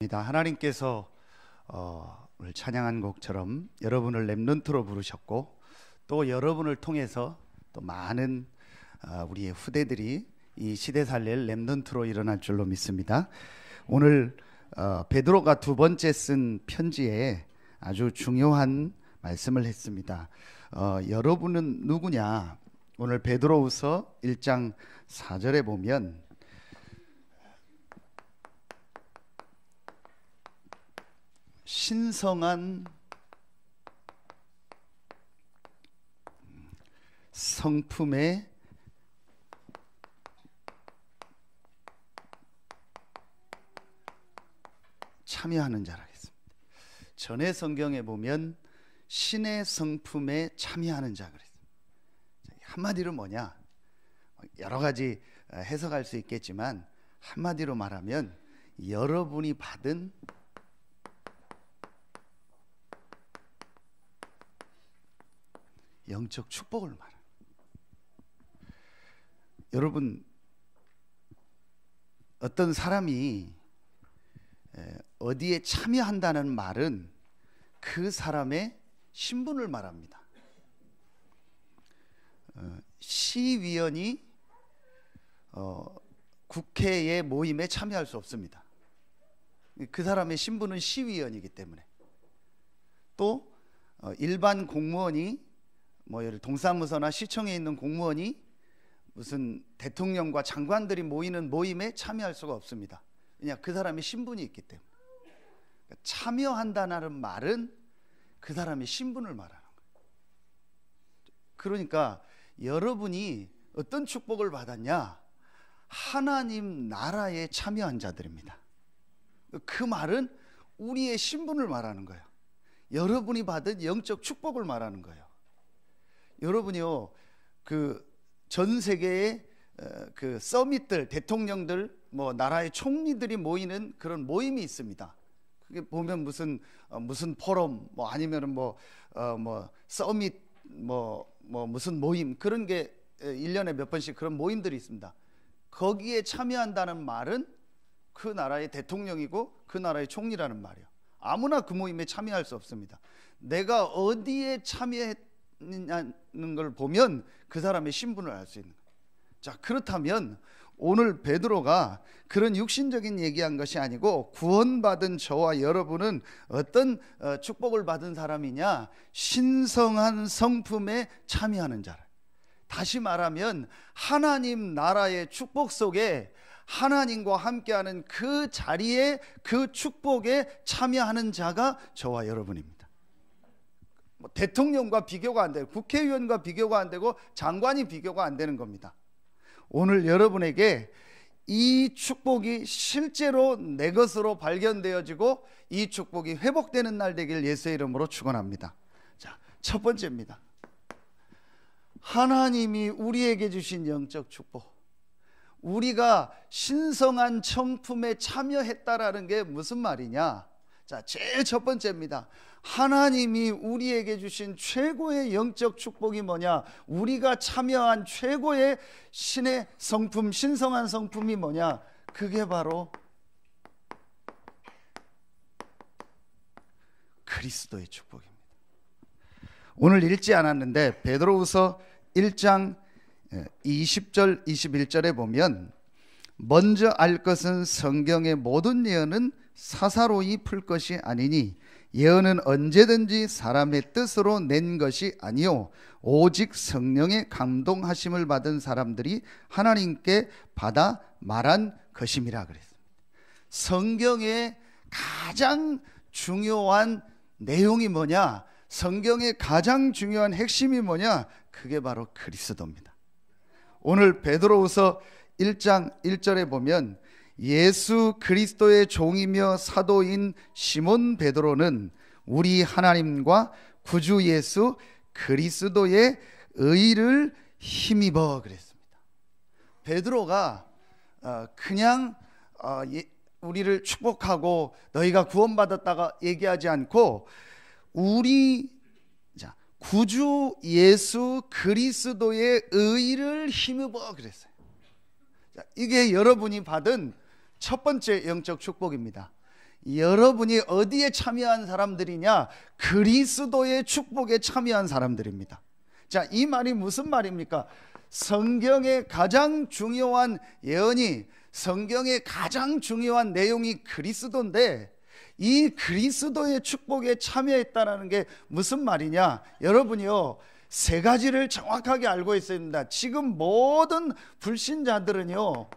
하나님께서 오늘 찬양한 곡처럼 여러분을 렘넌트로 부르셨고, 또 여러분을 통해서 또 많은 우리의 후대들이 이 시대 살릴 렘넌트로 일어날 줄로 믿습니다. 오늘 베드로가 두 번째 쓴 편지에 아주 중요한 말씀을 했습니다. 여러분은 누구냐? 오늘 베드로후서 1장 4절에 보면 신성한 성품에 참여하는 자라 했습니다. 전에 성경에 보면 신의 성품에 참여하는 자 그랬습니다. 한마디로 뭐냐? 여러 가지 해석할 수 있겠지만 한마디로 말하면 여러분이 받은 영적 축복을 말합니다. 여러분, 어떤 사람이 어디에 참여한다는 말은 그 사람의 신분을 말합니다. 시의원이 국회의 모임에 참여할 수 없습니다. 그 사람의 신분은 시의원이기 때문에. 또 일반 공무원이 예를 동사무소나 시청에 있는 공무원이 무슨 대통령과 장관들이 모이는 모임에 참여할 수가 없습니다. 왜냐, 그 사람의 신분이 있기 때문에. 그러니까 참여한다는 말은 그 사람의 신분을 말하는 거예요. 그러니까 여러분이 어떤 축복을 받았냐? 하나님 나라에 참여한 자들입니다. 그 말은 우리의 신분을 말하는 거예요. 여러분이 받은 영적 축복을 말하는 거예요. 여러분이요, 그 전 세계의 그 서밋들, 대통령들, 나라의 총리들이 모이는 그런 모임이 있습니다. 그게 보면 무슨 포럼, 아니면은 서밋, 무슨 모임, 그런 게 1년에 몇 번씩 그런 모임들이 있습니다. 거기에 참여한다는 말은 그 나라의 대통령이고 그 나라의 총리라는 말이에요. 아무나 그 모임에 참여할 수 없습니다. 내가 어디에 참여했느냐는 걸 보면 그 사람의 신분을 알 수 있는 거예요. 자, 그렇다면 오늘 베드로가 그런 육신적인 얘기한 것이 아니고 구원받은 저와 여러분은 어떤 축복을 받은 사람이냐? 신성한 성품에 참여하는 자라. 다시 말하면 하나님 나라의 축복 속에 하나님과 함께하는 그 자리에, 그 축복에 참여하는 자가 저와 여러분입니다. 대통령과 비교가 안 되고 국회의원과 비교가 안 되고 장관이 비교가 안 되는 겁니다. 오늘 여러분에게 이 축복이 실제로 내 것으로 발견되어지고 이 축복이 회복되는 날 되길 예수의 이름으로 축원합니다. 자, 첫 번째입니다. 하나님이 우리에게 주신 영적 축복. 우리가 신성한 성품에 참여했다라는 게 무슨 말이냐? 자, 제일 첫 번째입니다. 하나님이 우리에게 주신 최고의 영적 축복이 뭐냐? 우리가 참여한 최고의 신의 성품, 신성한 성품이 뭐냐? 그게 바로 그리스도의 축복입니다. 오늘 읽지 않았는데 베드로후서 1장 20절 21절에 보면, 먼저 알 것은 성경의 모든 예언은 사사로이 풀 것이 아니니 예언은 언제든지 사람의 뜻으로 낸 것이 아니요 오직 성령의 감동하심을 받은 사람들이 하나님께 받아 말한 것임이라 그랬습니다. 성경의 가장 중요한 내용이 뭐냐? 성경의 가장 중요한 핵심이 뭐냐? 그게 바로 그리스도입니다. 오늘 베드로후서 1장 1절에 보면 예수 그리스도의 종이며 사도인 시몬 베드로는 우리 하나님과 구주 예수 그리스도의 의를 힘입어 그랬습니다. 베드로가 그냥 우리를 축복하고 너희가 구원받았다가 얘기하지 않고 우리 구주 예수 그리스도의 의를 힘입어 그랬어요. 이게 여러분이 받은 첫 번째 영적 축복입니다. 여러분이 어디에 참여한 사람들이냐? 그리스도의 축복에 참여한 사람들입니다. 자, 이 말이 무슨 말입니까? 성경의 가장 중요한 예언이, 성경의 가장 중요한 내용이 그리스도인데, 이 그리스도의 축복에 참여했다는 게 무슨 말이냐? 여러분이요, 세 가지를 정확하게 알고 있어야 됩니다. 지금 모든 불신자들은요,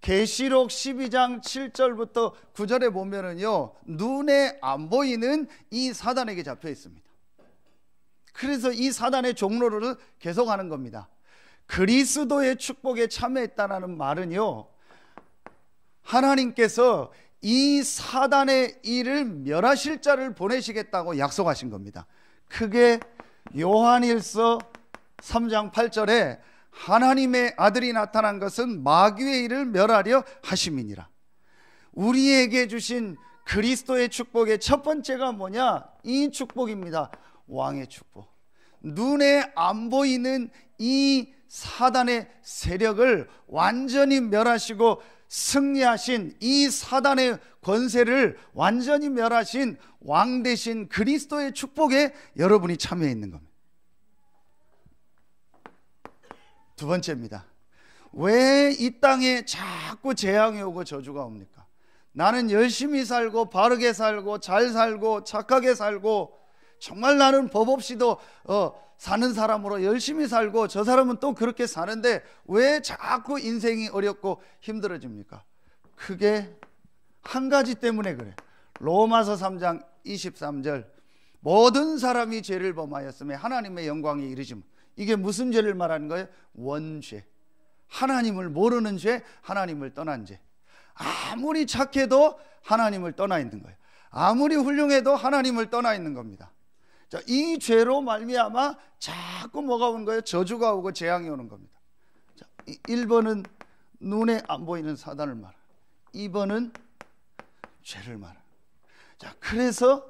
계시록 12장 7절부터 9절에 보면은요, 눈에 안 보이는 이 사단에게 잡혀 있습니다. 그래서 이 사단의 종로를 계속하는 겁니다. 그리스도의 축복에 참여했다는 말은요, 하나님께서 이 사단의 일을 멸하실 자를 보내시겠다고 약속하신 겁니다. 그게 요한일서 3장 8절에 하나님의 아들이 나타난 것은 마귀의 일을 멸하려 하심이니라. 우리에게 주신 그리스도의 축복의 첫 번째가 뭐냐? 이 축복입니다. 왕의 축복. 눈에 안 보이는 이 사단의 세력을 완전히 멸하시고 승리하신, 이 사단의 권세를 완전히 멸하신 왕 대신 그리스도의 축복에 여러분이 참여해 있는 겁니다. 두 번째입니다. 왜 이 땅에 자꾸 재앙이 오고 저주가 옵니까? 나는 열심히 살고 바르게 살고 잘 살고 착하게 살고 정말 나는 법 없이도 사는 사람으로 열심히 살고, 저 사람은 또 그렇게 사는데 왜 자꾸 인생이 어렵고 힘들어집니까? 그게 한 가지 때문에 그래. 로마서 3장 23절, 모든 사람이 죄를 범하였으며 하나님의 영광에 이르지 못. 이게 무슨 죄를 말하는 거예요? 원죄. 하나님을 모르는 죄, 하나님을 떠난 죄. 아무리 착해도 하나님을 떠나 있는 거예요. 아무리 훌륭해도 하나님을 떠나 있는 겁니다. 자, 이 죄로 말미암아 자꾸 뭐가 오는 거예요? 저주가 오고 재앙이 오는 겁니다. 자, 1번은 눈에 안 보이는 사단을 말하는, 2번은 죄를 말하는. 자, 그래서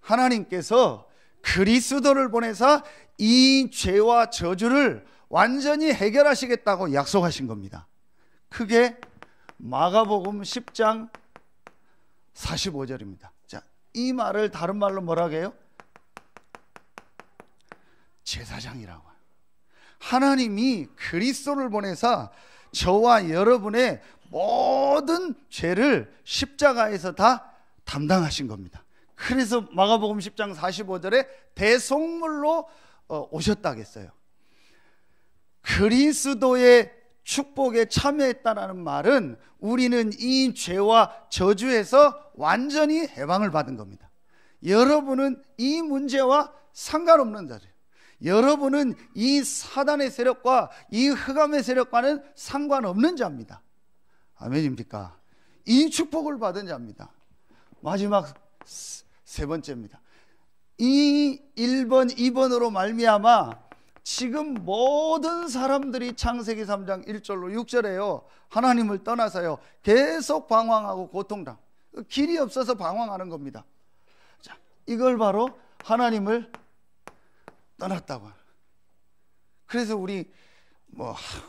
하나님께서 그리스도를 보내사 이 죄와 저주를 완전히 해결하시겠다고 약속하신 겁니다. 그게 마가복음 10장 45절입니다. 자, 이 말을 다른 말로 뭐라고 해요? 제사장이라고 해요. 하나님이 그리스도를 보내사 저와 여러분의 모든 죄를 십자가에서 다 담당하신 겁니다. 그래서 마가복음 10장 45절에 대속물로 오셨다 했어요. 그리스도의 축복에 참여했다는 말은 우리는 이 죄와 저주에서 완전히 해방을 받은 겁니다. 여러분은 이 문제와 상관없는 자예요. 여러분은 이 사단의 세력과 이 흑암의 세력과는 상관없는 자입니다. 아멘입니까? 이 축복을 받은 자입니다. 마지막 세 번째입니다. 이 1번, 2번으로 말미암아 지금 모든 사람들이 창세기 3장 1절로 6절에요, 하나님을 떠나서요 계속 방황하고 고통당, 길이 없어서 방황하는 겁니다. 자, 이걸 바로 하나님을 떠났다고. 그래서 우리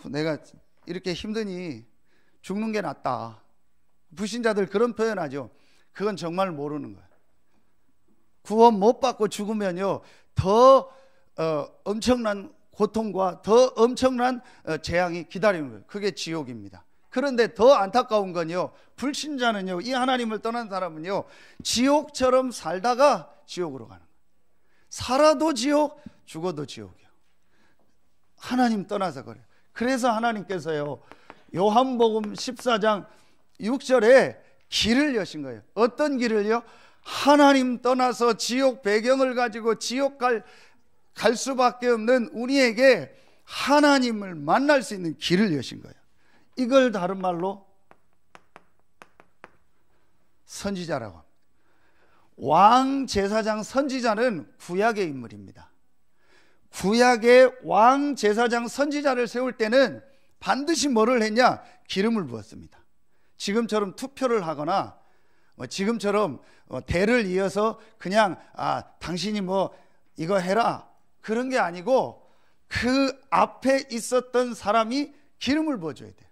내가 이렇게 힘드니 죽는 게 낫다, 불신자들 그런 표현하죠. 그건 정말 모르는 거예요. 구원 못 받고 죽으면요 더 엄청난 고통과 더 엄청난 재앙이 기다리는 거예요. 그게 지옥입니다. 그런데 더 안타까운 건요, 불신자는요, 이 하나님을 떠난 사람은요 지옥처럼 살다가 지옥으로 가는 거예요. 살아도 지옥, 죽어도 지옥이에요. 하나님 떠나서 그래요. 그래서 하나님께서요 요한복음 14장 6절에 길을 여신 거예요. 어떤 길을요? 하나님 떠나서 지옥 배경을 가지고 지옥 갈 수밖에 없는 우리에게 하나님을 만날 수 있는 길을 여신 거예요. 이걸 다른 말로 선지자라고 합니다. 왕 제사장 선지자는 구약의 인물입니다. 구약의 왕 제사장 선지자를 세울 때는 반드시 뭐를 했냐? 기름을 부었습니다. 지금처럼 투표를 하거나 지금처럼 대를 이어서 그냥 당신이 이거 해라 그런 게 아니고, 그 앞에 있었던 사람이 기름을 부어줘야 돼요.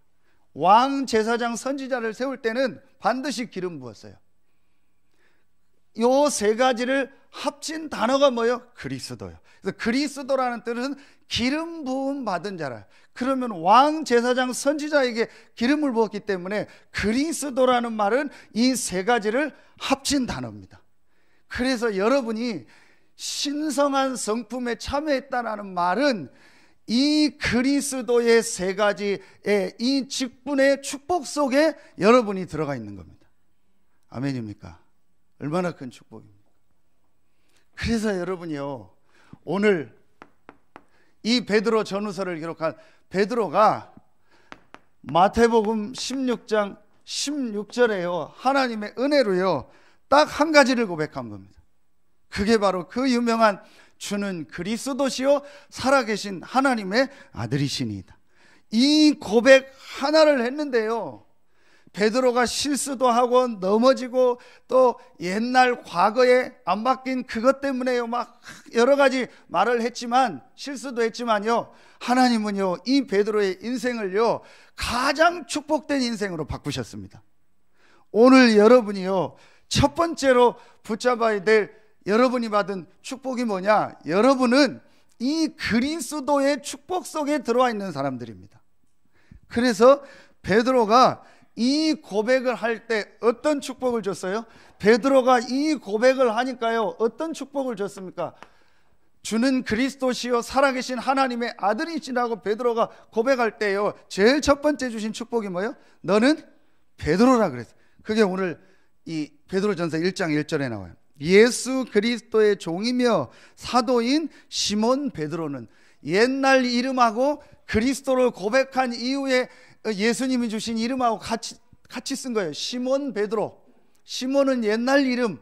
왕 제사장 선지자를 세울 때는 반드시 기름 부었어요. 요 세 가지를 합친 단어가 뭐예요? 그리스도요. 그래서 그리스도라는 뜻은 기름 부음 받은 자라. 그러면 왕, 제사장, 선지자에게 기름을 부었기 때문에 그리스도라는 말은 이 세 가지를 합친 단어입니다. 그래서 여러분이 신성한 성품에 참여했다는 말은 이 그리스도의 세 가지의 이 직분의 축복 속에 여러분이 들어가 있는 겁니다. 아멘입니까? 얼마나 큰 축복입니까? 그래서 여러분이요, 오늘 이 베드로 전후서를 기록한 베드로가 마태복음 16장 16절에요, 하나님의 은혜로요 딱 한 가지를 고백한 겁니다. 그게 바로 그 유명한 주는 그리스도시요 살아계신 하나님의 아들이시니이다. 이 고백 하나를 했는데요, 베드로가 실수도 하고 넘어지고 또 옛날 과거에 안 바뀐 그것 때문에요 막 여러 가지 말을 했지만, 실수도 했지만요, 하나님은요 이 베드로의 인생을요 가장 축복된 인생으로 바꾸셨습니다. 오늘 여러분이요 첫 번째로 붙잡아야 될 여러분이 받은 축복이 뭐냐? 여러분은 이 그리스도의 축복 속에 들어와 있는 사람들입니다. 그래서 베드로가 이 고백을 할 때 어떤 축복을 줬어요? 베드로가 이 고백을 하니까요 어떤 축복을 줬습니까? 주는 그리스도시요 살아계신 하나님의 아들이시라고 베드로가 고백할 때요 제일 첫 번째 주신 축복이 뭐예요? 너는 베드로라 그랬어요. 그게 오늘 이 베드로전서 1장 1절에 나와요. 예수 그리스도의 종이며 사도인 시몬 베드로는, 옛날 이름하고 그리스도를 고백한 이후에 예수님이 주신 이름하고 같이 쓴 거예요. 시몬 베드로. 시몬은 옛날 이름,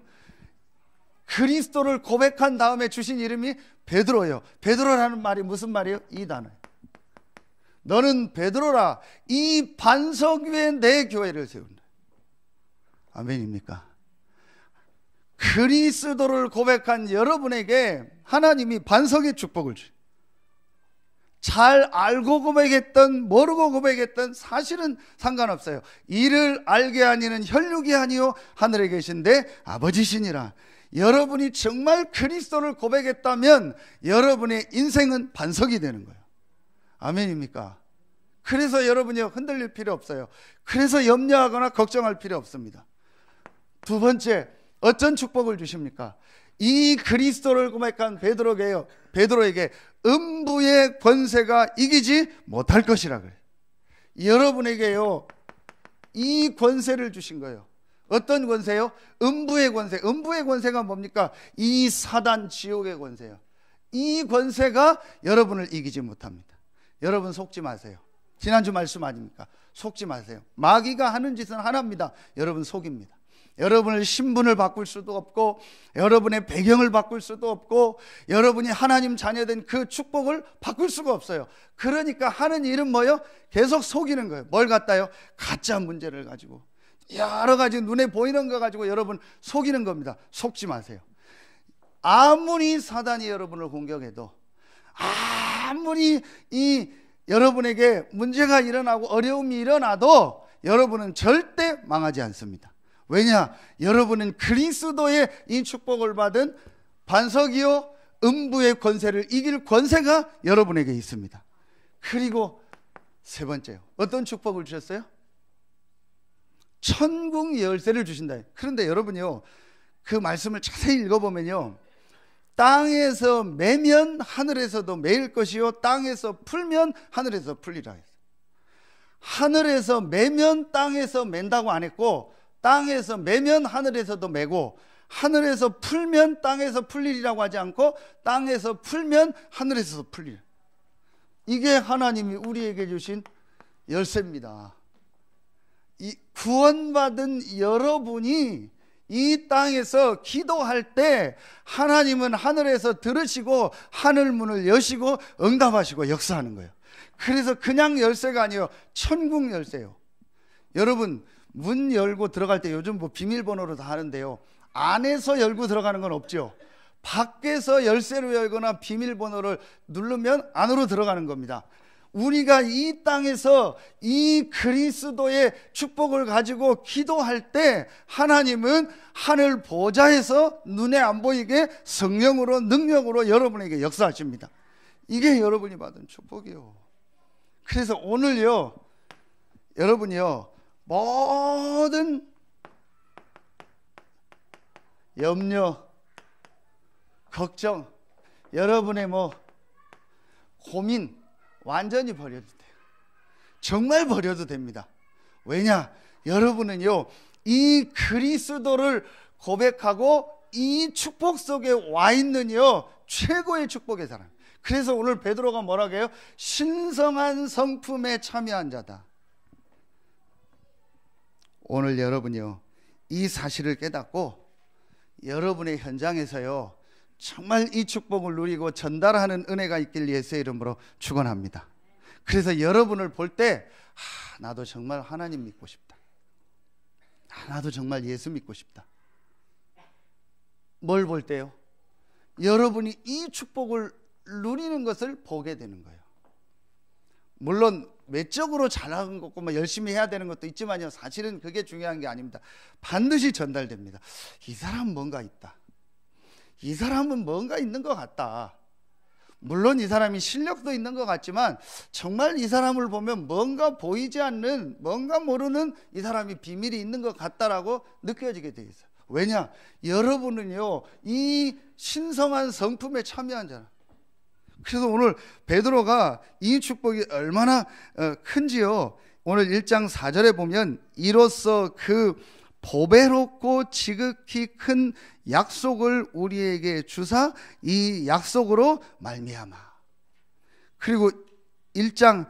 그리스도를 고백한 다음에 주신 이름이 베드로예요. 베드로라는 말이 무슨 말이에요? 이 단어예요. 너는 베드로라, 이 반석 위에 내 교회를 세운다. 아멘입니까? 그리스도를 고백한 여러분에게 하나님이 반석의 축복을 주세요. 잘 알고 고백했던 모르고 고백했던 사실은 상관없어요. 이를 알게 하니는 혈육이 아니요 하늘에 계신데 아버지시니라. 여러분이 정말 그리스도를 고백했다면 여러분의 인생은 반석이 되는 거예요. 아멘입니까? 그래서 여러분이 흔들릴 필요 없어요. 그래서 염려하거나 걱정할 필요 없습니다. 두 번째, 어떤 축복을 주십니까? 이 그리스도를 고백한 베드로에게 음부의 권세가 이기지 못할 것이라 그래요. 여러분에게요 이 권세를 주신 거예요. 어떤 권세요? 음부의 권세. 음부의 권세가 뭡니까? 이 사단 지옥의 권세요. 이 권세가 여러분을 이기지 못합니다. 여러분 속지 마세요. 지난주 말씀 아닙니까? 속지 마세요. 마귀가 하는 짓은 하나입니다. 여러분 속입니다. 여러분의 신분을 바꿀 수도 없고, 여러분의 배경을 바꿀 수도 없고, 여러분이 하나님 자녀된 그 축복을 바꿀 수가 없어요. 그러니까 하는 일은 뭐예요? 계속 속이는 거예요. 뭘 갖다요? 가짜 문제를 가지고 여러 가지 눈에 보이는 거 가지고 여러분 속이는 겁니다. 속지 마세요. 아무리 사단이 여러분을 공격해도, 아무리 여러분에게 문제가 일어나고 어려움이 일어나도 여러분은 절대 망하지 않습니다. 왜냐? 여러분은 그리스도의 이 축복을 받은 반석이요 음부의 권세를 이길 권세가 여러분에게 있습니다. 그리고 세 번째요, 어떤 축복을 주셨어요? 천국 열쇠를 주신다. 그런데 여러분이요 그 말씀을 자세히 읽어보면요, 땅에서 매면 하늘에서도 매일 것이요 땅에서 풀면 하늘에서 풀리라 했어요. 하늘에서 매면 땅에서 맨다고 안 했고, 땅에서 매면 하늘에서도 매고, 하늘에서 풀면 땅에서 풀리리라고 하지 않고, 땅에서 풀면 하늘에서 풀리라. 이게 하나님이 우리에게 주신 열쇠입니다. 이 구원받은 여러분이 이 땅에서 기도할 때 하나님은 하늘에서 들으시고 하늘 문을 여시고 응답하시고 역사하는 거예요. 그래서 그냥 열쇠가 아니에요. 천국 열쇠예요. 여러분 문 열고 들어갈 때 요즘 뭐 비밀번호로 다 하는데요, 안에서 열고 들어가는 건 없죠. 밖에서 열쇠로 열거나 비밀번호를 누르면 안으로 들어가는 겁니다. 우리가 이 땅에서 이 그리스도의 축복을 가지고 기도할 때 하나님은 하늘 보좌에서 눈에 안 보이게 성령으로 능력으로 여러분에게 역사하십니다. 이게 여러분이 받은 축복이요. 그래서 오늘요, 여러분이요, 모든 염려, 걱정, 여러분의 고민 완전히 버려도 돼요. 정말 버려도 됩니다. 왜냐? 여러분은요, 이 그리스도를 고백하고 이 축복 속에 와 있는요, 최고의 축복의 사람. 그래서 오늘 베드로가 뭐라고 해요? 신성한 성품에 참여한 자다. 오늘 여러분이요, 이 사실을 깨닫고 여러분의 현장에서요, 정말 이 축복을 누리고 전달하는 은혜가 있길 예수의 이름으로 축원합니다. 그래서 여러분을 볼 때 나도 정말 하나님 믿고 싶다. 나도 정말 예수 믿고 싶다. 뭘 볼 때요? 여러분이 이 축복을 누리는 것을 보게 되는 거예요. 물론 외적으로 잘하는 것과 열심히 해야 되는 것도 있지만요, 사실은 그게 중요한 게 아닙니다. 반드시 전달됩니다. 이 사람은 뭔가 있다. 이 사람은 뭔가 있는 것 같다. 물론 이 사람이 실력도 있는 것 같지만 정말 이 사람을 보면 뭔가 보이지 않는, 뭔가 모르는 이 사람이 비밀이 있는 것 같다라고 느껴지게 돼 있어요. 왜냐? 여러분은요, 이 신성한 성품에 참여한 자라. 그래서 오늘 베드로가 이 축복이 얼마나 큰지요, 오늘 1장 4절에 보면 이로써 그 보배롭고 지극히 큰 약속을 우리에게 주사 이 약속으로 말미암아. 그리고 1장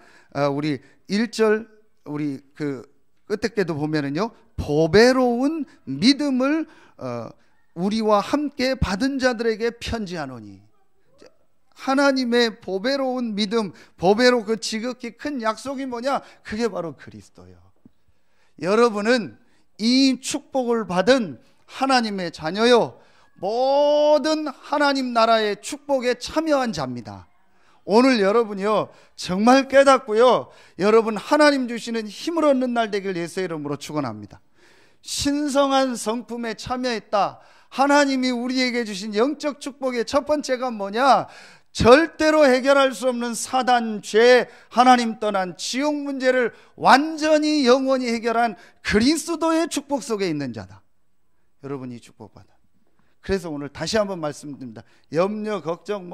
우리 1절 우리 그 끝에 때도 보면은요, 보배로운 믿음을 우리와 함께 받은 자들에게 편지하노니. 하나님의 보배로운 믿음, 보배로 그 지극히 큰 약속이 뭐냐? 그게 바로 그리스도예요. 여러분은 이 축복을 받은 하나님의 자녀요, 모든 하나님 나라의 축복에 참여한 자입니다. 오늘 여러분이요, 정말 깨닫고요, 여러분 하나님 주시는 힘을 얻는 날 되길 예수의 이름으로 축원합니다. 신성한 성품에 참여했다. 하나님이 우리에게 주신 영적 축복의 첫 번째가 뭐냐? 절대로 해결할 수 없는 사단, 죄, 하나님 떠난 지옥 문제를 완전히 영원히 해결한 그리스도의 축복 속에 있는 자다. 여러분이 축복받아. 그래서 오늘 다시 한번 말씀드립니다. 염려, 걱정,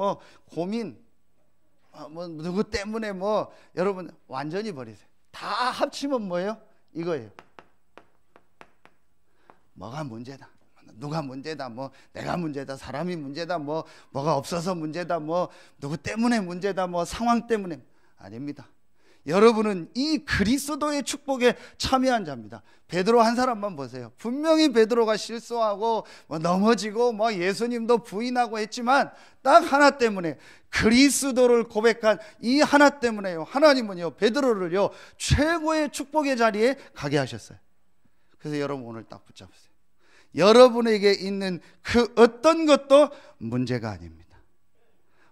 고민, 누구 때문에 여러분 완전히 버리세요. 다 합치면 뭐예요? 이거예요. 뭐가 문제다, 누가 문제다, 내가 문제다, 사람이 문제다, 뭐가 없어서 문제다, 누구 때문에 문제다, 상황 때문에. 아닙니다. 여러분은 이 그리스도의 축복에 참여한 자입니다. 베드로 한 사람만 보세요. 분명히 베드로가 실수하고 넘어지고 예수님도 부인하고 했지만 딱 하나 때문에, 그리스도를 고백한 이 하나 때문에요, 하나님은요, 베드로를요, 최고의 축복의 자리에 가게 하셨어요. 그래서 여러분 오늘 딱 붙잡으세요. 여러분에게 있는 그 어떤 것도 문제가 아닙니다.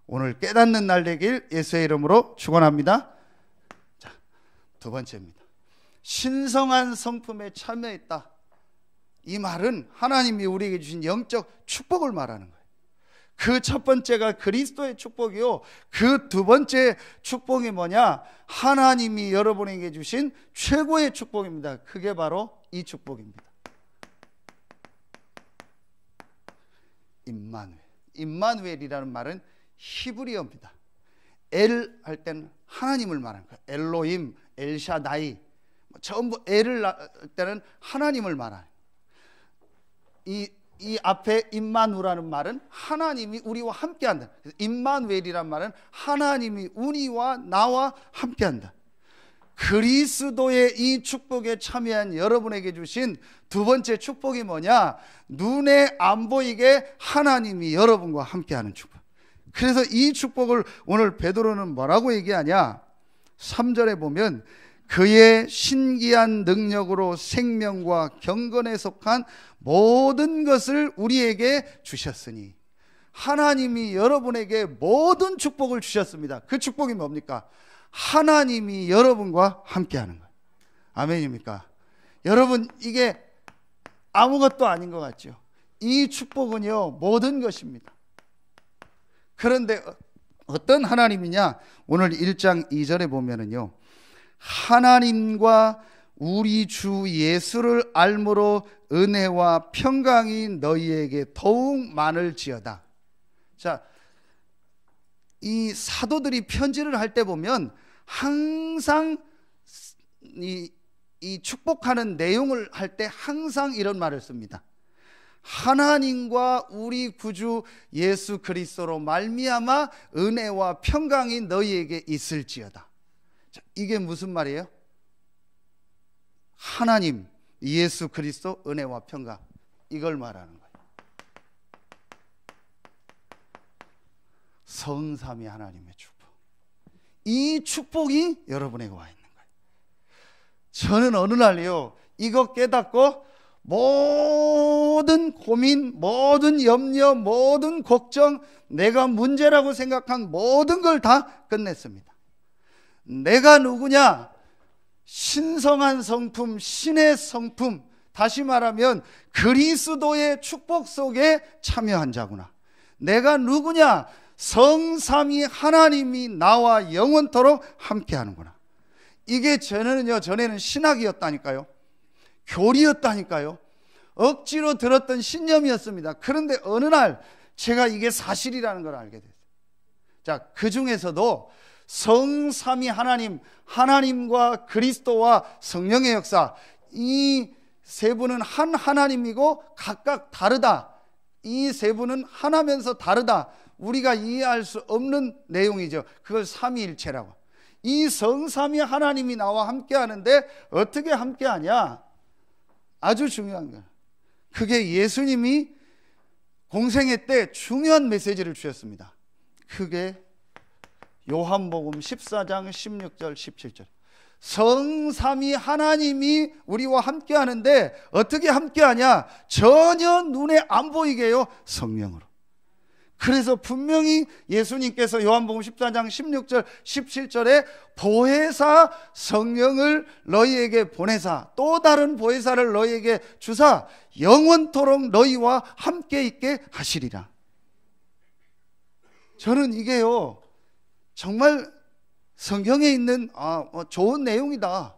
오늘 깨닫는 날 되길 예수의 이름으로 축원합니다. 자, 두 번째입니다. 신성한 성품에 참여했다. 이 말은 하나님이 우리에게 주신 영적 축복을 말하는 거예요. 그 첫 번째가 그리스도의 축복이요, 그 두 번째 축복이 뭐냐? 하나님이 여러분에게 주신 최고의 축복입니다. 그게 바로 이 축복입니다. 임마누엘이라는 말은 히브리어입니다. 엘 할 때는 하나님을 말하는 거예요. 엘로임, 엘샤다이, 전부 엘을 할 때는 하나님을 말하는 거예요. 이 앞에 임마누라는 말은 하나님이 우리와 함께한다. 임마누엘이란 말은 하나님이 우리와 나와 함께한다. 그리스도의 이 축복에 참여한 여러분에게 주신 두 번째 축복이 뭐냐? 눈에 안 보이게 하나님이 여러분과 함께하는 축복. 그래서 이 축복을 오늘 베드로는 뭐라고 얘기하냐? 3절에 보면 그의 신기한 능력으로 생명과 경건에 속한 모든 것을 우리에게 주셨으니. 하나님이 여러분에게 모든 축복을 주셨습니다. 그 축복이 뭡니까? 하나님이 여러분과 함께하는 거예요. 아멘입니까? 여러분, 이게 아무것도 아닌 것 같죠? 이 축복은요, 모든 것입니다. 그런데 어떤 하나님이냐? 오늘 1장 2절에 보면은요, 하나님과 우리 주 예수를 알므로 은혜와 평강이 너희에게 더욱 많을지어다. 자, 이 사도들이 편지를 할 때 보면 항상 이 축복하는 내용을 할 때 항상 이런 말을 씁니다. 하나님과 우리 구주 예수 그리스도로 말미암아 은혜와 평강이 너희에게 있을지어다. 자, 이게 무슨 말이에요? 하나님, 예수 그리스도 은혜와 평강, 이걸 말하는 거예요. 성삼위 하나님의 축복, 이 축복이 여러분에게 와 있는 거예요. 저는 어느 날요, 이거 깨닫고 모든 고민, 모든 염려, 모든 걱정, 내가 문제라고 생각한 모든 걸 다 끝냈습니다. 내가 누구냐? 신성한 성품, 신의 성품, 다시 말하면 그리스도의 축복 속에 참여한 자구나. 내가 누구냐? 성삼위 하나님이 나와 영원토록 함께하는구나. 이게 전에는 신학이었다니까요. 교리였다니까요. 억지로 들었던 신념이었습니다. 그런데 어느 날 제가 이게 사실이라는 걸 알게 됐어요. 자, 그 중에서도 성삼위 하나님, 하나님과 그리스도와 성령의 역사, 이 세 분은 한 하나님이고 각각 다르다. 이 세 분은 하나면서 다르다. 우리가 이해할 수 없는 내용이죠. 그걸 삼위일체라고. 이 성삼위 하나님이 나와 함께 하는데 어떻게 함께 하냐? 아주 중요한 거예요. 그게 예수님이 공생애 때 중요한 메시지를 주셨습니다. 그게 요한복음 14장 16절 17절. 성삼위 하나님이 우리와 함께 하는데 어떻게 함께 하냐? 전혀 눈에 안 보이게요. 성령으로. 그래서 분명히 예수님께서 요한복음 14장 16절 17절에 보혜사 성령을 너희에게 보내사 또 다른 보혜사를 너희에게 주사 영원토록 너희와 함께 있게 하시리라. 저는 이게요, 정말 성경에 있는 좋은 내용이다,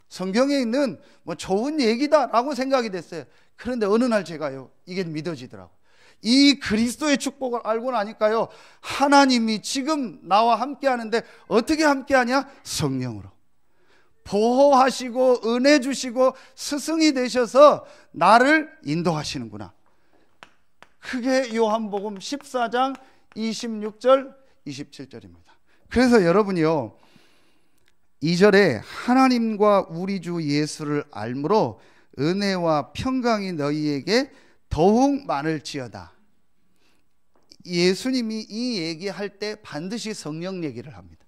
성경에 있는 좋은 얘기다라고 생각이 됐어요. 그런데 어느 날 제가요, 이게 믿어지더라고요. 이 그리스도의 축복을 알고 나니까요, 하나님이 지금 나와 함께 하는데 어떻게 함께 하냐? 성령으로 보호하시고 은혜 주시고 스승이 되셔서 나를 인도하시는구나. 그게 요한복음 14장 26절 27절입니다. 그래서 여러분이요, 2절에 하나님과 우리 주 예수를 알므로 은혜와 평강이 너희에게 더욱 많을지어다. 예수님이 이 얘기할 때 반드시 성령 얘기를 합니다.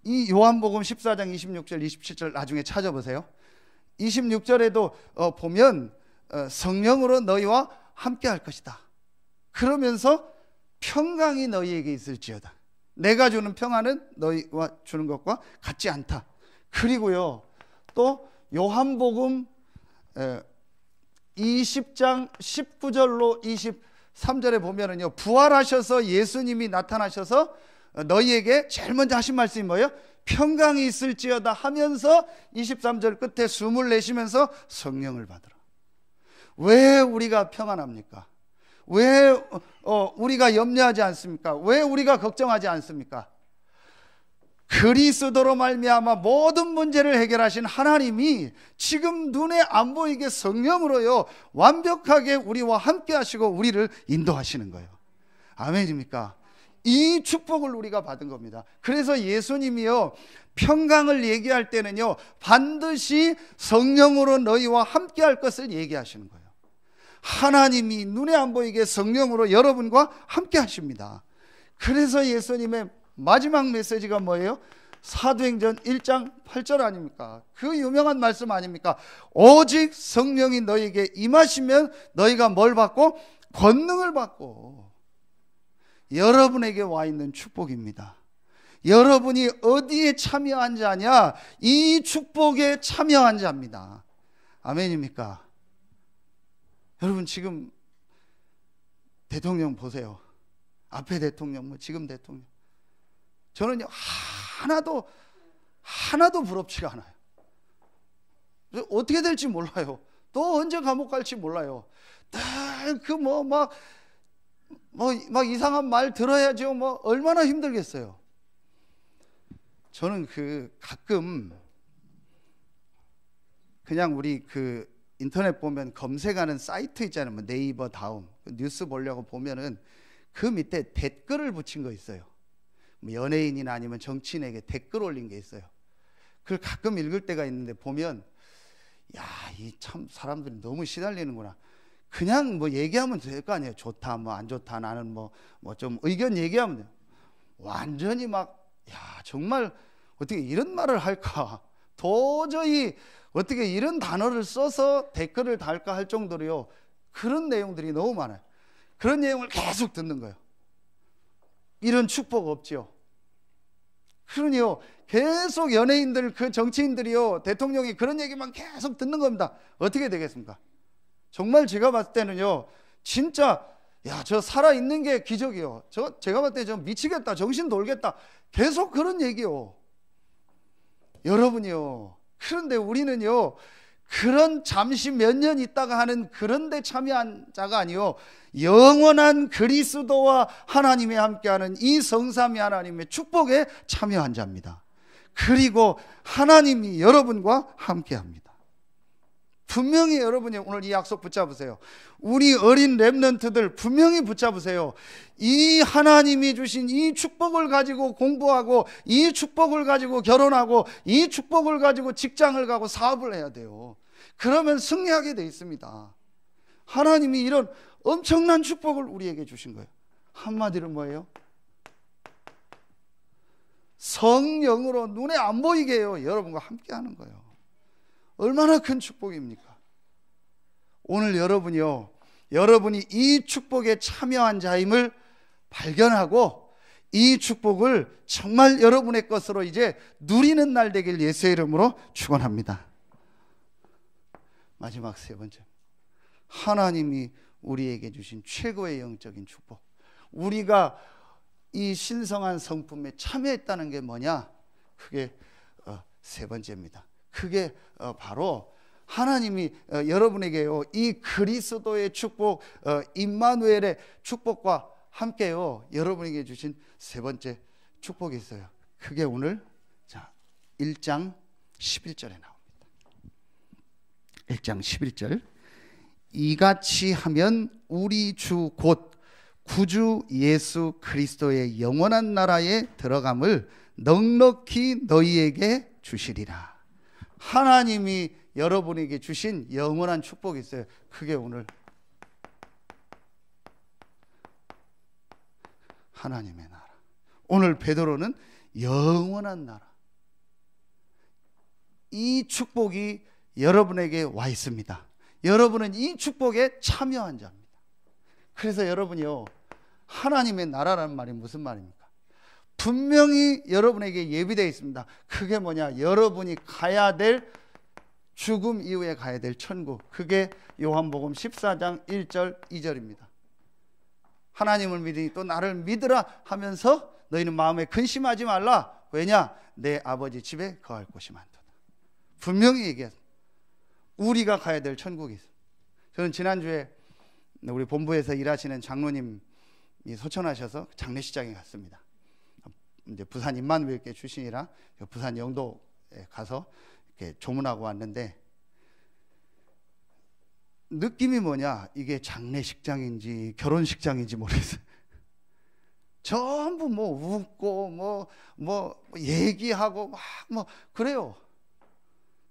이 요한복음 14장 26절 27절 나중에 찾아보세요. 26절에도 보면 성령으로 너희와 함께 할 것이다. 그러면서 평강이 너희에게 있을지어다. 내가 주는 평안은 너희와 주는 것과 같지 않다. 그리고요, 또 요한복음 20장 19절로 23절에 보면은요, 부활하셔서 예수님이 나타나셔서 너희에게 제일 먼저 하신 말씀이 뭐예요? 평강이 있을지어다 하면서 23절 끝에 숨을 내쉬면서 성령을 받으라. 왜 우리가 평안합니까? 왜 우리가 염려하지 않습니까? 왜 우리가 걱정하지 않습니까? 그리스도로 말미암아 모든 문제를 해결하신 하나님이 지금 눈에 안 보이게 성령으로요, 완벽하게 우리와 함께 하시고 우리를 인도하시는 거예요. 아멘입니까? 이 축복을 우리가 받은 겁니다. 그래서 예수님이요, 평강을 얘기할 때는요, 반드시 성령으로 너희와 함께 할 것을 얘기하시는 거예요. 하나님이 눈에 안 보이게 성령으로 여러분과 함께 하십니다. 그래서 예수님의 마지막 메시지가 뭐예요? 사도행전 1장 8절 아닙니까? 그 유명한 말씀 아닙니까? 오직 성령이 너희에게 임하시면 너희가 뭘 받고? 권능을 받고. 여러분에게 와 있는 축복입니다. 여러분이 어디에 참여한 자냐? 이 축복에 참여한 자입니다. 아멘입니까? 여러분 지금 대통령 보세요. 앞에 대통령, 뭐 지금 대통령. 저는요 하나도 부럽지가 않아요. 어떻게 될지 몰라요. 또 언제 감옥 갈지 몰라요. 막 이상한 말 들어야죠. 뭐 얼마나 힘들겠어요. 저는 가끔 그냥 우리 인터넷 보면 검색하는 사이트 있잖아요. 뭐 네이버 다음 뉴스 보려고 보면은 그 밑에 댓글을 붙인 거 있어요. 뭐 연예인이나 아니면 정치인에게 댓글 올린 게 있어요. 그걸 가끔 읽을 때가 있는데 보면 이 참 사람들이 너무 시달리는구나. 그냥 뭐 얘기하면 될 거 아니에요. 좋다 뭐 안 좋다, 나는 뭐 좀 의견 얘기하면 돼요. 완전히 정말 어떻게 이런 말을 할까, 도저히 어떻게 이런 단어를 써서 댓글을 달까 할 정도로요, 그런 내용들이 너무 많아요. 그런 내용을 계속 듣는 거예요. 이런 축복 없지요. 그러니요, 계속 연예인들, 정치인들이요, 대통령이 그런 얘기만 계속 듣는 겁니다. 어떻게 되겠습니까? 정말 제가 봤을 때는요, 진짜 저 살아있는 게 기적이요. 제가 봤을 때 저 미치겠다, 정신 돌겠다, 계속 그런 얘기요. 여러분이요, 그런데 우리는요, 그런 잠시 몇 년 있다가 하는 그런 데 참여한 자가 아니요, 영원한 그리스도와 하나님이 함께하는 이 성삼위 하나님의 축복에 참여한 자입니다. 그리고 하나님이 여러분과 함께합니다. 분명히 여러분이 오늘 이 약속 붙잡으세요. 우리 어린 렘넌트들 분명히 붙잡으세요. 이 하나님이 주신 이 축복을 가지고 공부하고, 이 축복을 가지고 결혼하고, 이 축복을 가지고 직장을 가고 사업을 해야 돼요. 그러면 승리하게 돼 있습니다. 하나님이 이런 엄청난 축복을 우리에게 주신 거예요. 한마디로 뭐예요? 성령으로 눈에 안 보이게 해요. 여러분과 함께 하는 거예요. 얼마나 큰 축복입니까? 오늘 여러분이요, 여러분이 이 축복에 참여한 자임을 발견하고 이 축복을 정말 여러분의 것으로 이제 누리는 날 되길 예수의 이름으로 축원합니다. 마지막 세 번째, 하나님이 우리에게 주신 최고의 영적인 축복, 우리가 이 신성한 성품에 참여했다는 게 뭐냐? 그게 세 번째입니다. 그게 바로 하나님이 여러분에게요, 이 그리스도의 축복, 임마누엘의 축복과 함께요, 여러분에게 주신 세 번째 축복이 있어요. 그게 오늘 1장 11절에 나옵니다. 1장 11절, 이같이 하면 우리 주 곧 구주 예수 그리스도의 영원한 나라에 들어감을 넉넉히 너희에게 주시리라. 하나님이 여러분에게 주신 영원한 축복이 있어요. 그게 오늘 하나님의 나라. 오늘 베드로는 영원한 나라, 이 축복이 여러분에게 와 있습니다. 여러분은 이 축복에 참여한 자입니다. 그래서 여러분이요, 하나님의 나라라는 말이 무슨 말입니까? 분명히 여러분에게 예비되어 있습니다. 그게 뭐냐? 여러분이 가야 될, 죽음 이후에 가야 될 천국. 그게 요한복음 14장 1절 2절입니다. 하나님을 믿으니 또 나를 믿으라 하면서 너희는 마음에 근심하지 말라. 왜냐? 내 아버지 집에 거할 곳이 많도다. 분명히 얘기했습니다. 우리가 가야 될 천국이 있어요. 저는 지난주에 우리 본부에서 일하시는 장로님이 소천하셔서 장례식장에 갔습니다. 이제 부산 임마누엘교회 출신이라 부산 영도에 가서 이렇게 조문하고 왔는데, 느낌이 뭐냐? 이게 장례식장인지 결혼식장인지 모르겠어요. 전부 웃고 얘기하고 그래요.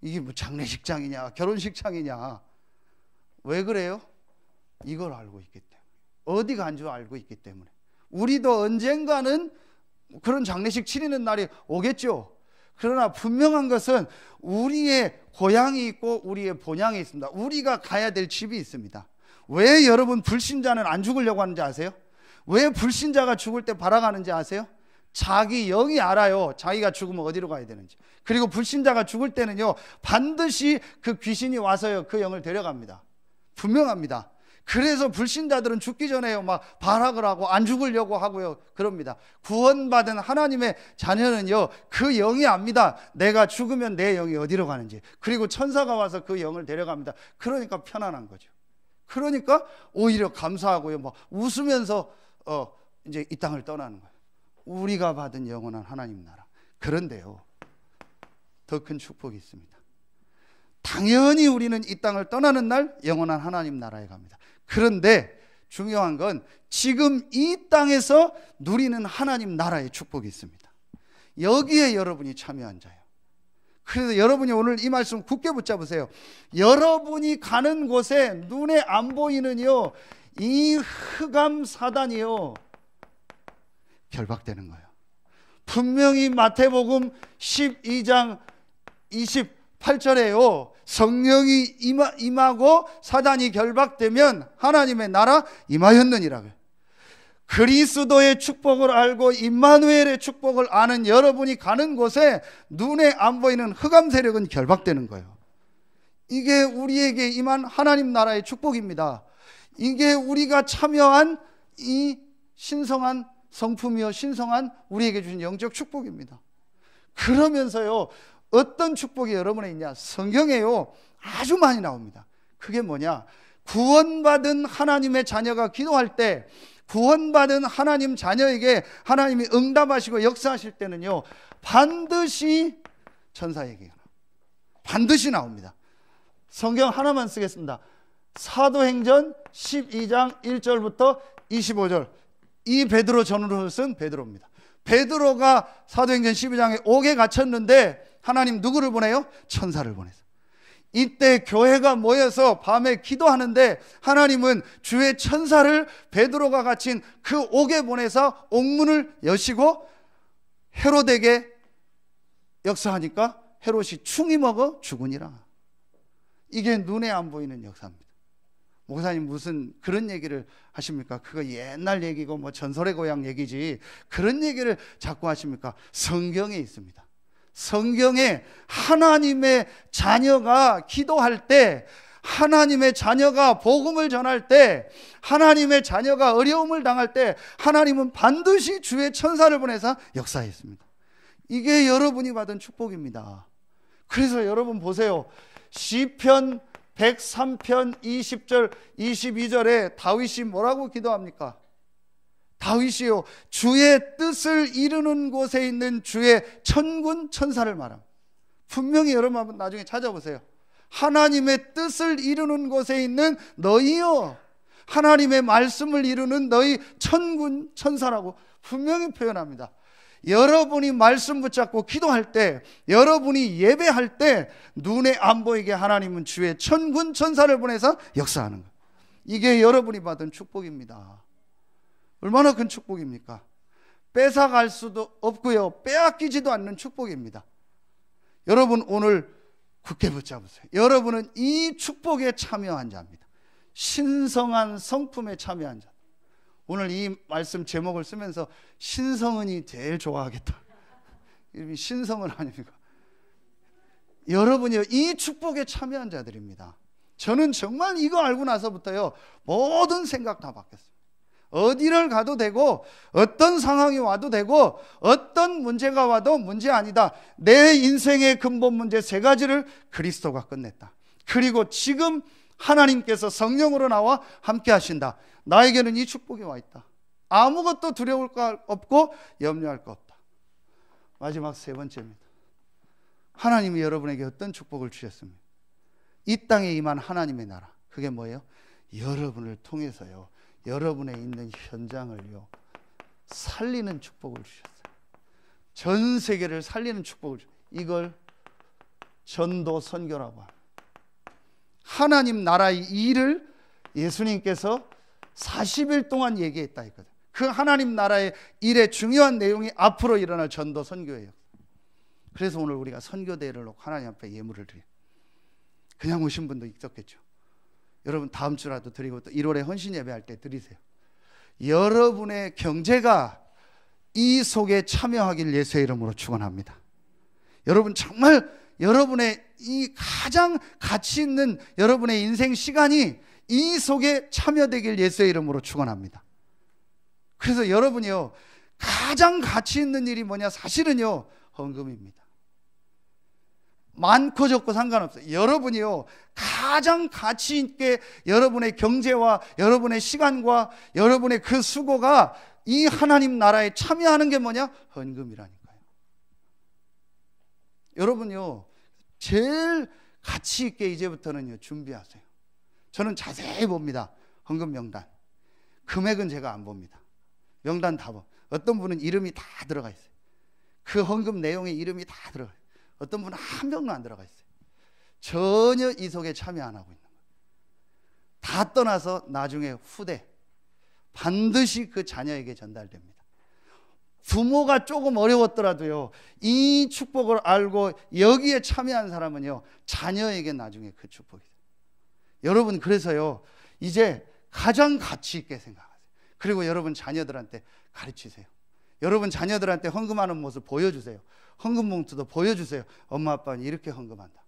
이게 장례식장이냐 결혼식장이냐. 왜 그래요? 이걸 알고 있기 때문에, 어디 간 줄 알고 있기 때문에. 우리도 언젠가는 그런 장례식 치르는 날이 오겠죠. 그러나 분명한 것은 우리의 고향이 있고 우리의 본향이 있습니다. 우리가 가야 될 집이 있습니다. 왜 여러분 불신자는 안 죽으려고 하는지 아세요? 왜 불신자가 죽을 때 바라가는지 아세요? 자기 영이 알아요. 자기가 죽으면 어디로 가야 되는지. 그리고 불신자가 죽을 때는요, 반드시 그 귀신이 와서요, 그 영을 데려갑니다. 분명합니다. 그래서 불신자들은 죽기 전에요, 막 발악을 하고 안 죽으려고 하고요, 그럽니다. 구원받은 하나님의 자녀는요, 그 영이 압니다. 내가 죽으면 내 영이 어디로 가는지. 그리고 천사가 와서 그 영을 데려갑니다. 그러니까 편안한 거죠. 그러니까 오히려 감사하고요, 막 웃으면서 이제 이 땅을 떠나는 거예요. 우리가 받은 영원한 하나님 나라. 그런데요, 더 큰 축복이 있습니다. 당연히 우리는 이 땅을 떠나는 날 영원한 하나님 나라에 갑니다. 그런데 중요한 건 지금 이 땅에서 누리는 하나님 나라의 축복이 있습니다. 여기에 여러분이 참여한 자예요. 그래서 여러분이 오늘 이 말씀 굳게 붙잡으세요. 여러분이 가는 곳에 눈에 안 보이는요, 이 흑암 사단이요, 결박되는 거예요. 분명히 마태복음 12장 28절에요, 성령이 임하고 사단이 결박되면 하나님의 나라 임하였느니라. 그리스도의 축복을 알고 임마누엘의 축복을 아는 여러분이 가는 곳에 눈에 안 보이는 흑암 세력은 결박되는 거예요. 이게 우리에게 임한 하나님 나라의 축복입니다. 이게 우리가 참여한 이 신성한 성품이요, 신성한 우리에게 주신 영적 축복입니다. 그러면서요, 어떤 축복이 여러분에 있냐? 성경에요, 아주 많이 나옵니다. 그게 뭐냐? 구원받은 하나님의 자녀가 기도할 때, 구원받은 하나님 자녀에게 하나님이 응답하시고 역사하실 때는요, 반드시 천사 얘기가 반드시 나옵니다. 성경 하나만 쓰겠습니다. 사도행전 12장 1절부터 25절. 이 베드로 전후로 쓴 베드로입니다. 베드로가 사도행전 12장에 옥에 갇혔는데 하나님 누구를 보내요? 천사를 보내서. 이때 교회가 모여서 밤에 기도하는데 하나님은 주의 천사를 베드로가 갇힌 그 옥에 보내서 옥문을 여시고 헤롯에게 역사하니까 헤롯이 충이 먹어 죽으니라. 이게 눈에 안 보이는 역사입니다. 목사님 무슨 그런 얘기를 하십니까? 그거 옛날 얘기고 뭐 전설의 고향 얘기지, 그런 얘기를 자꾸 하십니까? 성경에 있습니다. 성경에 하나님의 자녀가 기도할 때, 하나님의 자녀가 복음을 전할 때, 하나님의 자녀가 어려움을 당할 때 하나님은 반드시 주의 천사를 보내서 역사했습니다. 이게 여러분이 받은 축복입니다. 그래서 여러분 보세요. 시편 103편 20절 22절에 다윗이 뭐라고 기도합니까? 다윗이요, 주의 뜻을 이루는 곳에 있는 주의 천군 천사를 말합니다. 분명히 여러분 한번 나중에 찾아보세요. 하나님의 뜻을 이루는 곳에 있는 너희요, 하나님의 말씀을 이루는 너희 천군 천사라고 분명히 표현합니다. 여러분이 말씀 붙잡고 기도할 때, 여러분이 예배할 때 눈에 안 보이게 하나님은 주의 천군 천사를 보내서 역사하는 거예요. 이게 여러분이 받은 축복입니다. 얼마나 큰 축복입니까? 뺏어갈 수도 없고요, 빼앗기지도 않는 축복입니다. 여러분 오늘 굳게 붙잡으세요. 여러분은 이 축복에 참여한 자입니다. 신성한 성품에 참여한 자. 오늘 이 말씀 제목을 쓰면서 신성은이 제일 좋아하겠다. 이름이 신성은 아닙니까? 여러분이요, 이 축복에 참여한 자들입니다. 저는 정말 이거 알고 나서부터요, 모든 생각 다 바뀌었어요. 어디를 가도 되고, 어떤 상황이 와도 되고, 어떤 문제가 와도 문제 아니다. 내 인생의 근본 문제 세 가지를 그리스도가 끝냈다. 그리고 지금 하나님께서 성령으로 나와 함께 하신다. 나에게는 이 축복이 와 있다. 아무것도 두려울 거 없고 염려할 거 없다. 마지막 세 번째입니다. 하나님이 여러분에게 어떤 축복을 주셨습니까? 이 땅에 임한 하나님의 나라. 그게 뭐예요? 여러분을 통해서요, 여러분의 있는 현장을요, 살리는 축복을 주셨어요. 전 세계를 살리는 축복을 주셨어요. 이걸 전도 선교라고 합니다. 하나님 나라의 일을 예수님께서 40일 동안 얘기했다 했거든요. 그 하나님 나라의 일의 중요한 내용이 앞으로 일어날 전도 선교예요. 그래서 오늘 우리가 선교대회를 놓고 하나님 앞에 예물을 드려요. 그냥 오신 분도 있었겠죠. 여러분 다음 주라도 드리고 또 1월에 헌신 예배할 때 드리세요. 여러분의 경제가 이 속에 참여하길 예수의 이름으로 축원합니다. 여러분 정말 여러분의 이 가장 가치 있는 여러분의 인생 시간이 이 속에 참여되길 예수의 이름으로 축원합니다. 그래서 여러분이요 가장 가치 있는 일이 뭐냐? 사실은요 헌금입니다. 많고 적고 상관없어요. 여러분이요 가장 가치 있게 여러분의 경제와 여러분의 시간과 여러분의 그 수고가 이 하나님 나라에 참여하는 게 뭐냐? 헌금이라니까요. 여러분요 제일 가치 있게 이제부터는요 준비하세요. 저는 자세히 봅니다. 헌금 명단. 금액은 제가 안 봅니다. 명단 다 봐. 어떤 분은 이름이 다 들어가 있어요. 그 헌금 내용에 이름이 다 들어가 있어요. 어떤 분은 한 명도 안 들어가 있어요. 전혀 이 속에 참여 안 하고 있는 거예요. 다 떠나서 나중에 후대 반드시 그 자녀에게 전달됩니다. 부모가 조금 어려웠더라도요 이 축복을 알고 여기에 참여한 사람은요 자녀에게 나중에 그 축복이 돼요. 여러분 그래서요 이제 가장 가치 있게 생각하세요. 그리고 여러분 자녀들한테 가르치세요. 여러분 자녀들한테 헌금하는 모습 보여주세요. 헌금 봉투도 보여주세요. 엄마 아빠는 이렇게 헌금한다.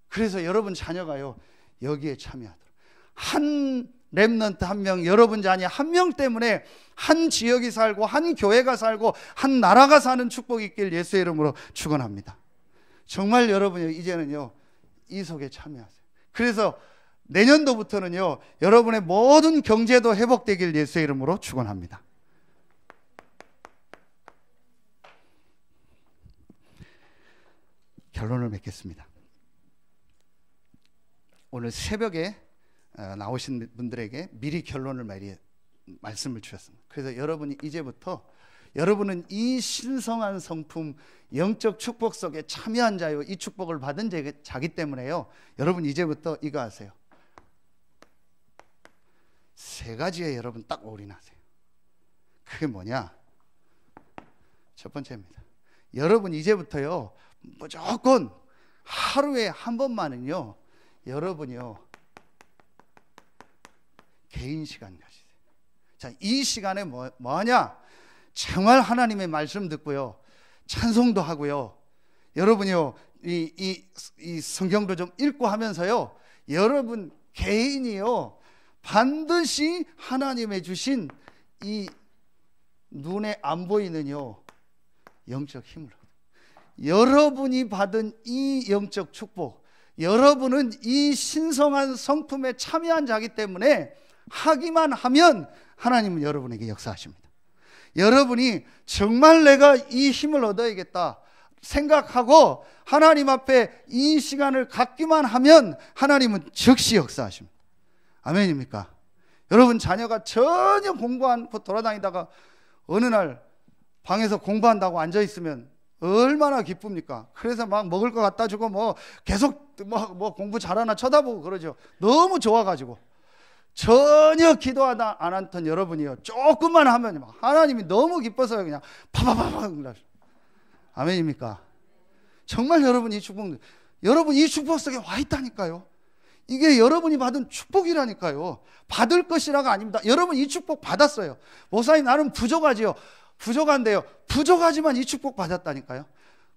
그래서 여러분 자녀가요 여기에 참여하도록. 한 렘넌트 한 명, 여러분 자녀 한 명 때문에 한 지역이 살고 한 교회가 살고 한 나라가 사는 축복이 있길 예수의 이름으로 축원합니다. 정말 여러분이 이제는요 이 속에 참여하세요. 그래서 내년도부터는요 여러분의 모든 경제도 회복되길 예수의 이름으로 축원합니다. 결론을 맺겠습니다. 오늘 새벽에 나오신 분들에게 미리 결론을 말씀을 주셨습니다. 그래서 여러분이 이제부터 여러분은 이 신성한 성품 영적 축복 속에 참여한 자요 이 축복을 받은 자기 때문에요 여러분 이제부터 이거 하세요. 세 가지에 여러분 딱 올인하세요. 그게 뭐냐? 첫 번째입니다. 여러분 이제부터요 무조건 하루에 한 번만은요 여러분이요 개인 시간 가지세요. 자, 이 시간에 뭐하냐? 정말 하나님의 말씀 듣고요 찬송도 하고요 여러분이요 이 성경도 좀 읽고 하면서요 여러분 개인이요 반드시 하나님의 주신 이 눈에 안 보이는요 영적 힘을 여러분이 받은 이 영적 축복 여러분은 이 신성한 성품에 참여한 자이기 때문에 하기만 하면 하나님은 여러분에게 역사하십니다. 여러분이 정말 내가 이 힘을 얻어야겠다 생각하고 하나님 앞에 이 시간을 갖기만 하면 하나님은 즉시 역사하십니다. 아멘입니까? 여러분 자녀가 전혀 공부 않고 돌아다니다가 어느 날 방에서 공부한다고 앉아있으면 얼마나 기쁩니까? 그래서 막 먹을 거 갖다 주고 뭐 계속 뭐 공부 잘하나 쳐다보고 그러죠. 너무 좋아가지고 전혀 기도하다 안 했던 여러분이요 조금만 하면 하나님이 너무 기뻐서요 그냥 파파파파. 아멘입니까? 정말 여러분 이 축복 속에 와 있다니까요. 이게 여러분이 받은 축복이라니까요. 받을 것이라가 아닙니다. 여러분 이 축복 받았어요. 목사님 나는 부족하지요. 부족한데요. 부족하지만 이 축복 받았다니까요.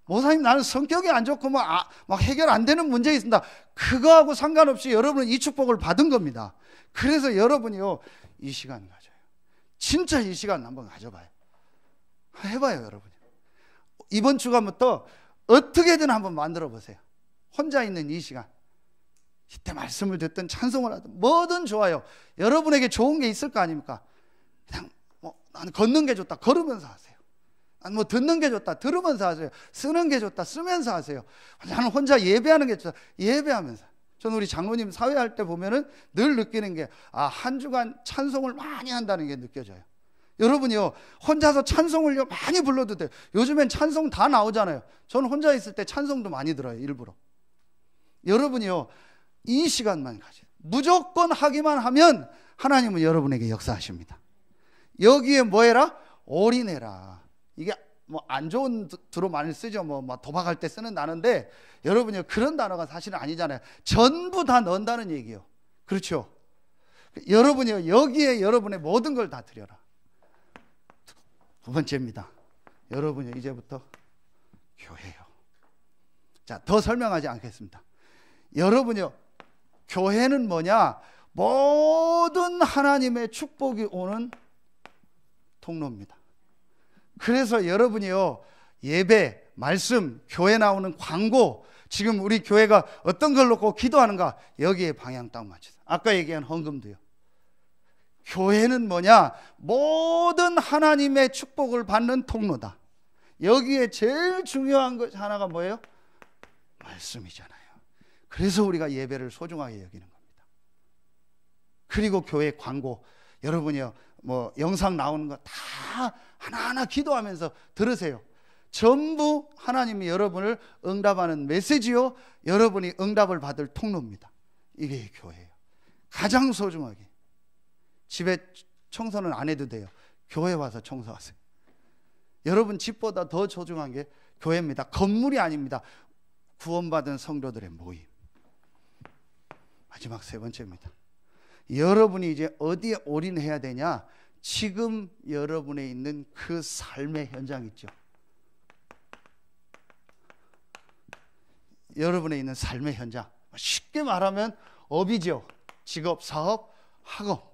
목사님 나는 성격이 안 좋고 막 해결 안 되는 문제 있습니다. 그거하고 상관없이 여러분은 이 축복을 받은 겁니다. 그래서 여러분이요 이 시간 가져요. 진짜 이 시간 한번 가져봐요. 해봐요 여러분. 이번 주간부터 어떻게든 한번 만들어 보세요. 혼자 있는 이 시간 이때 말씀을 듣든 찬송을 하든 뭐든 좋아요. 여러분에게 좋은 게 있을 거 아닙니까? 그냥 나는 걷는 게 좋다 걸으면서 하세요. 나는 듣는 게 좋다 들으면서 하세요. 쓰는 게 좋다 쓰면서 하세요. 나는 혼자 예배하는 게 좋다 예배하면서. 저는 우리 장로님 사회할 때 보면은 늘 느끼는 게 한 주간 찬송을 많이 한다는 게 느껴져요. 여러분이요 혼자서 찬송을요 많이 불러도 돼요. 요즘엔 찬송 다 나오잖아요. 저는 혼자 있을 때 찬송도 많이 들어요. 일부러. 여러분이요 이 시간만 가지고 무조건 하기만 하면 하나님은 여러분에게 역사하십니다. 여기에 뭐 해라? 올인해라. 이게 안 좋은 두로 많이 쓰죠. 도박할 때 쓰는 단어인데 여러분이 그런 단어가 사실은 아니잖아요. 전부 다 넣는다는 얘기예요. 그렇죠? 여러분이요 여기에 여러분의 모든 걸 다 드려라. 두 번째입니다. 여러분이 이제부터 교회요. 자, 더 설명하지 않겠습니다. 여러분요, 교회는 뭐냐? 모든 하나님의 축복이 오는 통로입니다. 그래서 여러분이요, 예배, 말씀, 교회 나오는 광고, 지금 우리 교회가 어떤 걸 놓고 기도하는가, 여기에 방향 딱 맞춰서. 아까 얘기한 헌금도요. 교회는 뭐냐? 모든 하나님의 축복을 받는 통로다. 여기에 제일 중요한 것 하나가 뭐예요? 말씀이잖아요. 그래서 우리가 예배를 소중하게 여기는 겁니다. 그리고 교회 광고, 여러분이요, 뭐 영상 나오는 거 다 하나하나 기도하면서 들으세요. 전부 하나님이 여러분을 응답하는 메시지요, 여러분이 응답을 받을 통로입니다. 이게 교회예요. 가장 소중하게. 집에 청소는 안 해도 돼요. 교회 와서 청소하세요. 여러분 집보다 더 소중한 게 교회입니다. 건물이 아닙니다. 구원받은 성도들의 모임. 마지막 세 번째입니다. 여러분이 이제 어디에 올인해야 되냐? 지금 여러분에 있는 그 삶의 현장 있죠. 여러분에 있는 삶의 현장, 쉽게 말하면 업이죠. 직업, 사업, 학업.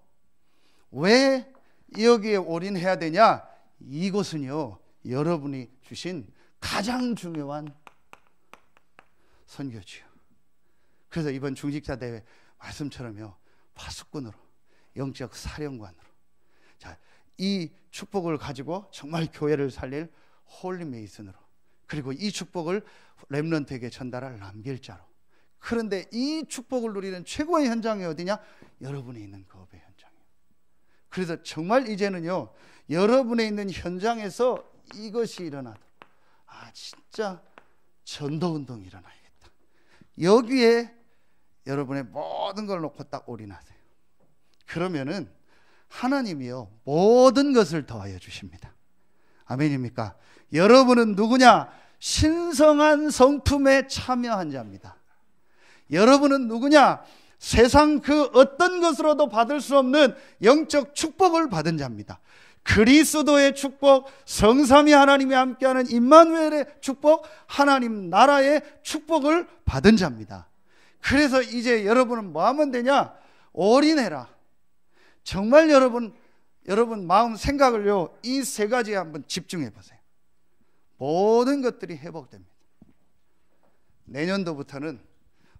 왜 여기에 올인해야 되냐? 이곳은요, 여러분이 주신 가장 중요한 선교지요. 그래서 이번 중직자 대회 말씀처럼요, 파수꾼으로, 영적 사령관으로, 자, 이 축복을 가지고 정말 교회를 살릴 홀리 메이슨으로, 그리고 이 축복을 렘넌트에게 전달할 남길자로. 그런데 이 축복을 누리는 최고의 현장이 어디냐? 여러분이 있는 그 업의 현장이에요. 그래서 정말 이제는요, 여러분에 있는 현장에서 이것이 일어나도록, 진짜 전도운동이 일어나야겠다. 여기에 여러분의 모든 걸 놓고 딱 올인하세요. 그러면은 하나님이요, 모든 것을 더하여 주십니다. 아멘입니까? 여러분은 누구냐? 신성한 성품에 참여한 자입니다. 여러분은 누구냐? 세상 그 어떤 것으로도 받을 수 없는 영적 축복을 받은 자입니다. 그리스도의 축복, 성삼위 하나님이 함께하는 임마누엘의 축복, 하나님 나라의 축복을 받은 자입니다. 그래서 이제 여러분은 뭐 하면 되냐? 올인해라. 정말 여러분 마음 생각을요, 이 세 가지에 한번 집중해 보세요. 모든 것들이 회복됩니다. 내년도부터는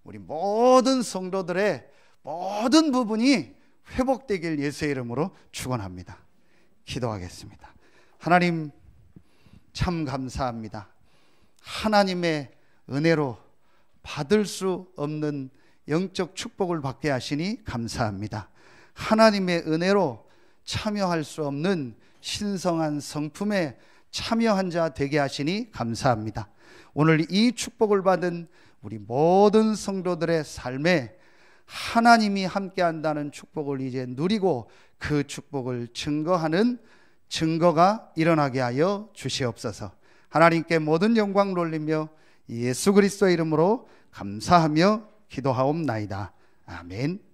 우리 모든 성도들의 모든 부분이 회복되길 예수의 이름으로 축원합니다. 기도하겠습니다. 하나님, 참 감사합니다. 하나님의 은혜로 받을 수 없는 영적 축복을 받게 하시니 감사합니다. 하나님의 은혜로 참여할 수 없는 신성한 성품에 참여한 자 되게 하시니 감사합니다. 오늘 이 축복을 받은 우리 모든 성도들의 삶에 하나님이 함께한다는 축복을 이제 누리고 그 축복을 증거하는 증거가 일어나게 하여 주시옵소서. 하나님께 모든 영광 돌리며 예수 그리스도의 이름으로 감사하며 기도하옵나이다. 아멘.